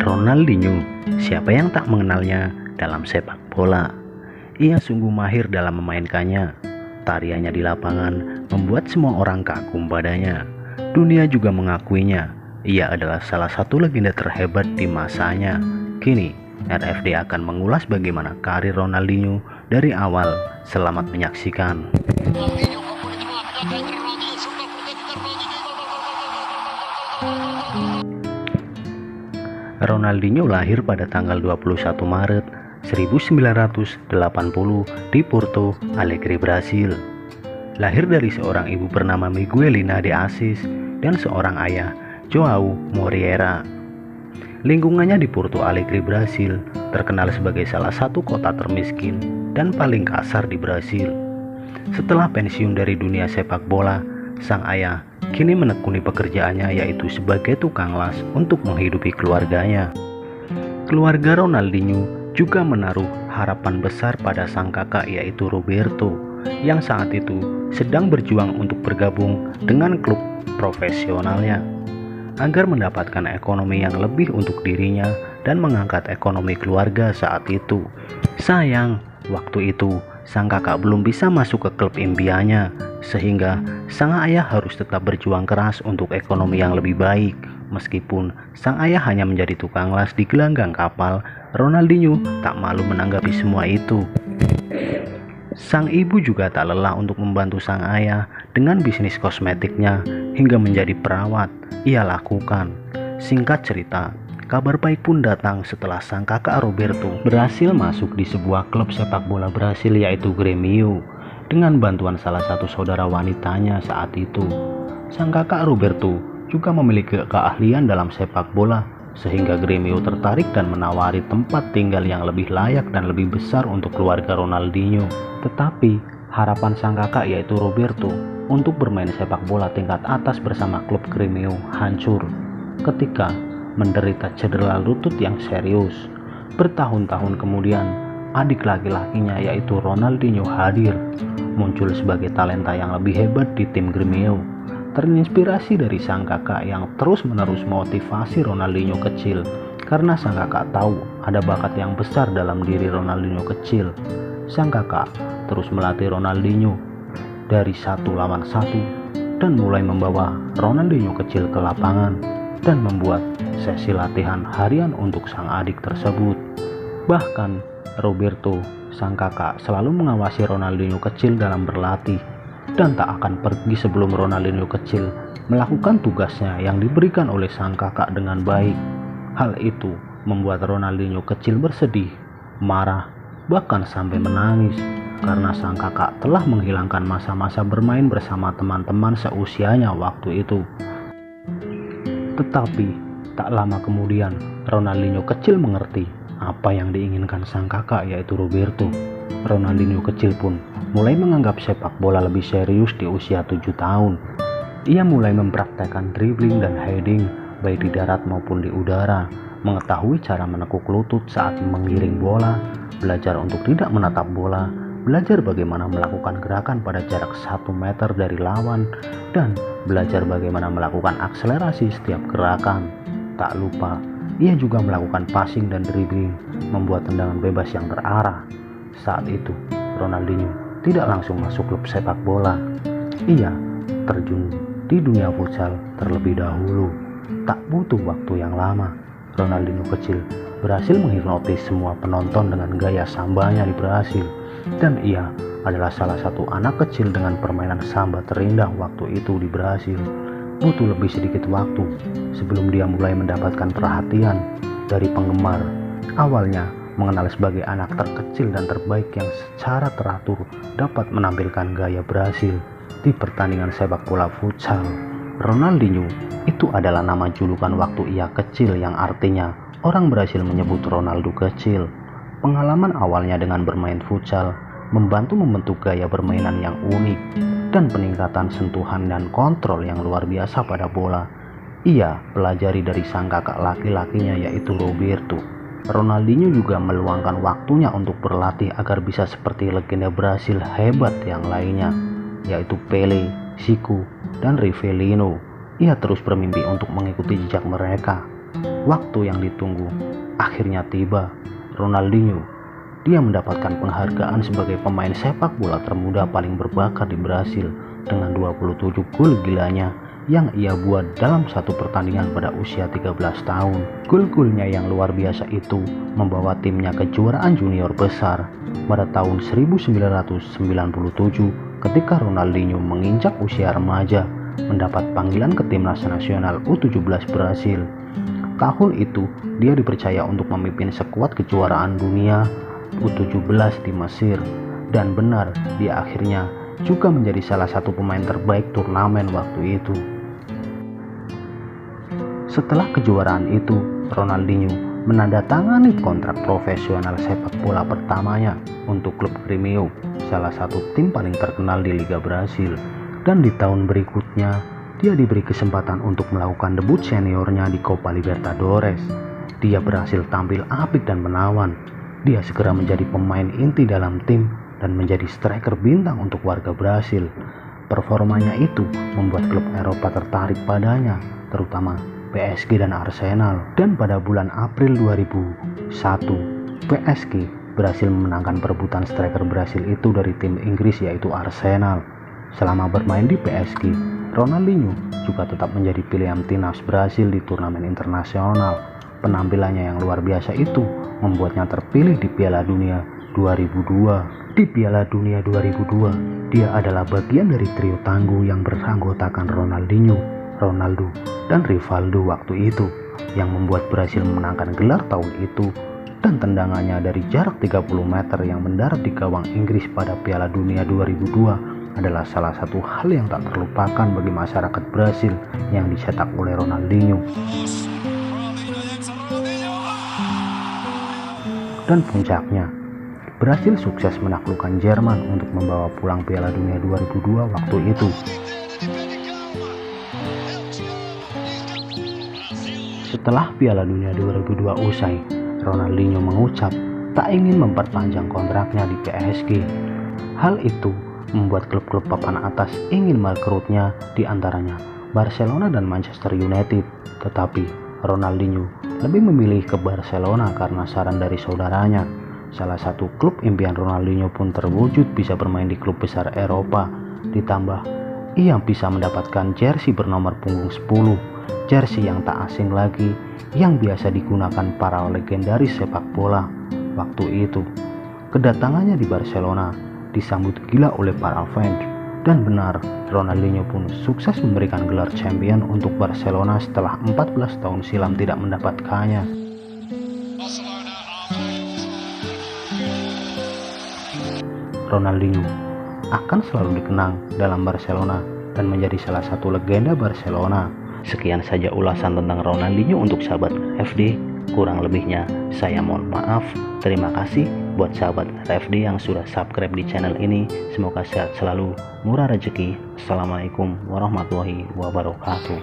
Ronaldinho, siapa yang tak mengenalnya dalam sepak bola? Ia sungguh mahir dalam memainkannya. Tariannya di lapangan membuat semua orang kagum padanya. Dunia juga mengakuinya. Ia adalah salah satu legenda terhebat di masanya. Kini, RFD akan mengulas bagaimana karir Ronaldinho dari awal. Selamat menyaksikan. Ronaldinho lahir pada tanggal 21 Maret 1980 di Porto Alegre, Brasil. Lahir dari seorang ibu bernama Miguelina de Assis dan seorang ayah, João Moreira. Lingkungannya di Porto Alegre, Brasil, terkenal sebagai salah satu kota termiskin dan paling kasar di Brasil. Setelah pensiun dari dunia sepak bola, sang ayah kini menekuni pekerjaannya, yaitu sebagai tukang las untuk menghidupi keluarganya. Keluarga Ronaldinho juga menaruh harapan besar pada sang kakak, yaitu Roberto, yang saat itu sedang berjuang untuk bergabung dengan klub profesionalnya agar mendapatkan ekonomi yang lebih untuk dirinya dan mengangkat ekonomi keluarga saat itu. Sayang, waktu itu sang kakak belum bisa masuk ke klub impiannya, sehingga sang ayah harus tetap berjuang keras untuk ekonomi yang lebih baik. Meskipun sang ayah hanya menjadi tukang las di gelanggang kapal, Ronaldinho tak malu menanggapi semua itu. Sang ibu juga tak lelah untuk membantu sang ayah dengan bisnis kosmetiknya hingga menjadi perawat ia lakukan. Singkat cerita, kabar baik pun datang setelah sang kakak Roberto berhasil masuk di sebuah klub sepak bola Brasil, yaitu Grêmio, dengan bantuan salah satu saudara wanitanya saat itu. Sang kakak Roberto juga memiliki keahlian dalam sepak bola, sehingga Grêmio tertarik dan menawari tempat tinggal yang lebih layak dan lebih besar untuk keluarga Ronaldinho. Tetapi harapan sang kakak, yaitu Roberto, untuk bermain sepak bola tingkat atas bersama klub Grêmio hancur ketika menderita cedera lutut yang serius. Bertahun-tahun kemudian, adik laki-lakinya yaitu Ronaldinho hadir, muncul sebagai talenta yang lebih hebat di tim Grêmio. Terinspirasi dari sang kakak yang terus-menerus motivasi Ronaldinho kecil, karena sang kakak tahu ada bakat yang besar dalam diri Ronaldinho kecil. Sang kakak terus melatih Ronaldinho dari 1 lawan 1 dan mulai membawa Ronaldinho kecil ke lapangan dan membuat sesi latihan harian untuk sang adik tersebut. Bahkan Roberto, sang kakak, selalu mengawasi Ronaldinho kecil dalam berlatih dan tak akan pergi sebelum Ronaldinho kecil melakukan tugasnya yang diberikan oleh sang kakak dengan baik. Hal itu membuat Ronaldinho kecil bersedih, marah, bahkan sampai menangis karena sang kakak telah menghilangkan masa-masa bermain bersama teman-teman seusianya waktu itu. Tetapi tak lama kemudian Ronaldinho kecil mengerti apa yang diinginkan sang kakak, yaitu Roberto. Ronaldinho kecil pun mulai menganggap sepak bola lebih serius di usia 7 tahun. Ia mulai mempraktekkan dribbling dan heading baik di darat maupun di udara, mengetahui cara menekuk lutut saat menggiring bola, belajar untuk tidak menatap bola, belajar bagaimana melakukan gerakan pada jarak 1 meter dari lawan, dan belajar bagaimana melakukan akselerasi setiap gerakan. Tak lupa, ia juga melakukan passing dan dribbling, membuat tendangan bebas yang terarah. Saat itu, Ronaldinho tidak langsung masuk klub sepak bola. Ia terjun di dunia futsal terlebih dahulu. Tak butuh waktu yang lama, Ronaldinho kecil berhasil menghipnotis semua penonton dengan gaya sambanya di Brasil. Dan ia adalah salah satu anak kecil dengan permainan samba terindah waktu itu di Brasil. Butuh lebih sedikit waktu sebelum dia mulai mendapatkan perhatian dari penggemar. Awalnya mengenal sebagai anak terkecil dan terbaik yang secara teratur dapat menampilkan gaya Brasil di pertandingan sepak bola futsal. Ronaldinho itu adalah nama julukan waktu ia kecil, yang artinya orang Brasil menyebut Ronaldo kecil. Pengalaman awalnya dengan bermain futsal membantu membentuk gaya permainan yang unik dan peningkatan sentuhan dan kontrol yang luar biasa pada bola. Ia pelajari dari sang kakak laki-lakinya, yaitu Roberto. Ronaldinho juga meluangkan waktunya untuk berlatih agar bisa seperti legenda Brasil hebat yang lainnya, yaitu Pelé, Zico, dan Rivellino. Ia terus bermimpi untuk mengikuti jejak mereka. Waktu yang ditunggu akhirnya tiba. Ronaldinho, dia mendapatkan penghargaan sebagai pemain sepak bola termuda paling berbakat di Brasil dengan 27 gol gilanya yang ia buat dalam satu pertandingan pada usia 13 tahun. Gol-golnya yang luar biasa itu membawa timnya ke kejuaraan junior besar pada tahun 1997 ketika Ronaldinho menginjak usia remaja mendapat panggilan ke timnas nasional U17 Brasil. Tahun itu dia dipercaya untuk memimpin skuad kejuaraan dunia U17 di Mesir, dan benar dia akhirnya juga menjadi salah satu pemain terbaik turnamen waktu itu. Setelah kejuaraan itu, Ronaldinho menandatangani kontrak profesional sepak bola pertamanya untuk klub Grêmio, salah satu tim paling terkenal di Liga Brasil. Dan di tahun berikutnya, dia diberi kesempatan untuk melakukan debut seniornya di Copa Libertadores. Dia berhasil tampil apik dan menawan. Dia segera menjadi pemain inti dalam tim dan menjadi striker bintang untuk warga Brasil. Performanya itu membuat klub Eropa tertarik padanya, terutama PSG dan Arsenal. Dan pada bulan April 2001, PSG berhasil memenangkan perebutan striker Brasil itu dari tim Inggris yaitu Arsenal. Selama bermain di PSG, Ronaldinho juga tetap menjadi pilihan timnas Brasil di turnamen internasional. Penampilannya yang luar biasa itu membuatnya terpilih di Piala Dunia 2002. Di Piala Dunia 2002, dia adalah bagian dari trio tangguh yang beranggotakan Ronaldinho, Ronaldo, dan Rivaldo waktu itu, yang membuat Brasil memenangkan gelar tahun itu. Dan tendangannya dari jarak 30 meter yang mendarat di gawang Inggris pada Piala Dunia 2002 adalah salah satu hal yang tak terlupakan bagi masyarakat Brasil yang dicetak oleh Ronaldinho. Dan puncaknya, Brasil sukses menaklukkan Jerman untuk membawa pulang Piala Dunia 2002 waktu itu. Setelah Piala Dunia 2002 usai, Ronaldinho mengucap tak ingin memperpanjang kontraknya di PSG. Hal itu membuat klub-klub papan atas ingin merekrutnya, di antaranya Barcelona dan Manchester United. Tetapi Ronaldinho lebih memilih ke Barcelona karena saran dari saudaranya. Salah satu klub impian Ronaldinho pun terwujud bisa bermain di klub besar Eropa. Ditambah ia bisa mendapatkan jersey bernomor punggung 10, jersey yang tak asing lagi yang biasa digunakan para legendaris sepak bola waktu itu. Kedatangannya di Barcelona disambut gila oleh para fans, dan benar Ronaldinho pun sukses memberikan gelar champion untuk Barcelona setelah 14 tahun silam tidak mendapatkannya. Ronaldinho akan selalu dikenang dalam Barcelona dan menjadi salah satu legenda Barcelona. Sekian saja ulasan tentang Ronaldinho untuk sahabat RFD. Kurang lebihnya saya mohon maaf. Terima kasih buat sahabat RFD yang sudah subscribe di channel ini. Semoga sehat selalu, murah rezeki. Assalamualaikum warahmatullahi wabarakatuh.